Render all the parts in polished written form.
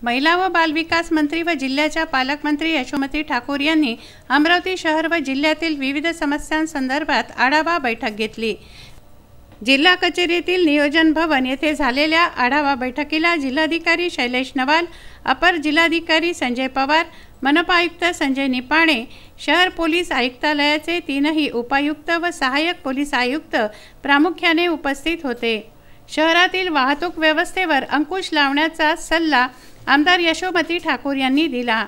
महिला व बालविकास मंत्री व जिल्ह्याच्या पालकमंत्री यशोमती ठाकूर यांनी अमरावती शहर व जिल्ह्यातील विविध समस्यांसंदर्भात आढावा बैठक घेतली। जिल्हा कचेरीतील नियोजन भवन येथे झालेल्या आढावा बैठकीला जिल्हाधिकारी शैलेश नवाल, अपर जिल्हाधिकारी संजय पवार, मनपा आयुक्त संजय निपाणे, शहर पोलीस आयुक्तालयाचे तीनही उपायुक्त व सहाय्यक पोलीस आयुक्त प्रामुख्याने उपस्थित होते। शहरातील वाहतूक व्यवस्थेवर अंकुश लावण्याचा सल्ला आमदार यशोमती ठाकूर यांनी दिला।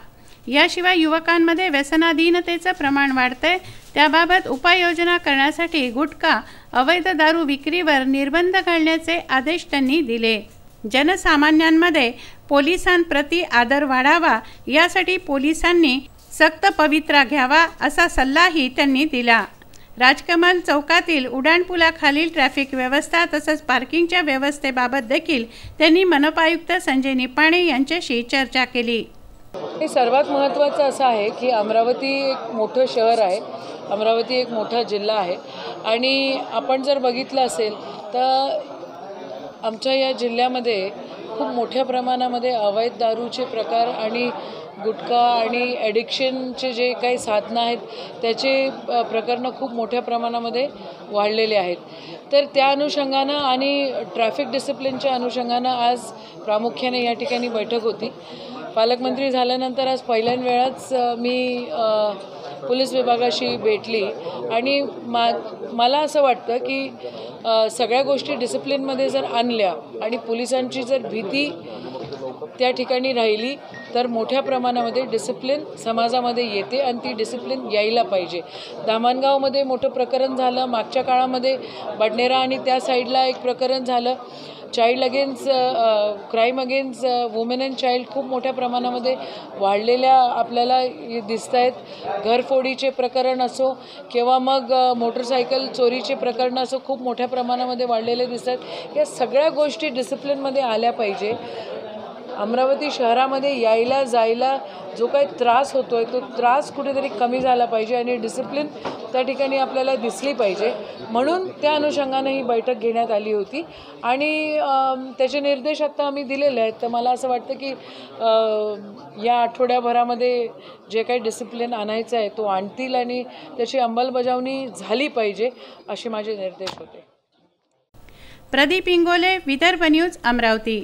याशिवाय युवकांमध्ये व्यसनाधीनतेचे प्रमाण वाढते, त्याबाबत उपाययोजना करण्यासाठी गुटखा, अवैध दारू विक्रीवर निर्बंध घालण्याचे आदेश त्यांनी दिले। जनसामान्यांमध्ये पोलिसांप्रती आदर वाढावा यासाठी पोलिसांनी सक्त पवित्रा घ्यावा असा सल्लाही त्यांनी दिला। राजकमल चौकातील उड्डाणपुलाखालील ट्रॅफिक व्यवस्था तसंच पार्किंगच्या व्यवस्थेबाबत देखील त्यांनी मनपा आयुक्त संजय निपाणे यांच्याशी चर्चा केली। हे सर्वात महत्त्वाचं असं आहे की अमरावती एक मोठं शहर आहे, अमरावती एक मोठा जिल्हा आहे आणि आपण जर बघितलं असेल तर आमच्या या जिल्ह्यामध्ये खूप मोठ्या प्रमाणामध्ये अवैध दारूचे प्रकार आणि गुटखा आणि ॲडिक्शनचे जे काही साधनं आहेत त्याचे प्रकरणं खूप मोठ्या प्रमाणामध्ये वाढलेले आहेत। तर त्या अनुषंगानं आणि ट्रॅफिक डिसिप्लिनच्या अनुषंगानं आज प्रामुख्याने या ठिकाणी बैठक होती। पालकमंत्री झाल्यानंतर आज पहिल्यांवेळाच मी पोलीस विभागाशी भेटली आणि मला असं वाटतं की सगळ्या गोष्टी डिसिप्लिनमध्ये जर आणल्या आणि पोलिसांची जर भीती त्या ठिकाणी राहिली तर मोठ्या प्रमाणामध्ये डिसिप्लिन समाजामध्ये येते आणि ती डिसिप्लिन यायला पाहिजे। दामणगावमध्ये मोठं प्रकरण झालं, मागच्या काळामध्ये बडनेरा आणि त्या साईडला एक प्रकरण झालं। Child against crime against women and child खूप मोठ्या प्रमाणामध्ये वाढलेल्या आपल्याला दिसत आहेत। घरफोडीचे प्रकरण असो किंवा मग मोटरसायकल चोरीचे प्रकरण असो खूप मोठ्या प्रमाणामध्ये वाढलेले दिसत आहेत। या सगळ्या गोष्टी डिसिप्लिनमध्ये आल्या पाहिजे। अमरावती शहरामध्ये यायला जायला जो काही त्रास होतोय तो त्रास कुठेतरी कमी झाला पाहिजे आणि डिसिप्लिन त्या ठिकाणी आपल्याला दिसली पाहिजे, म्हणून त्या अनुषंगाने ही बैठक घेण्यात आली होती आणि त्याचे निर्देश आता आम्ही दिलेले आहेत। तर मला असं वाटतं की या आठवड्याभरामध्ये जे काही डिसिप्लिन आणायचं आहे तो आणतील आणि त्याची अंमलबजावणी झाली पाहिजे असे माझे निर्देश होते। प्रदीप इंगोले, विदर्भ न्यूज, अमरावती।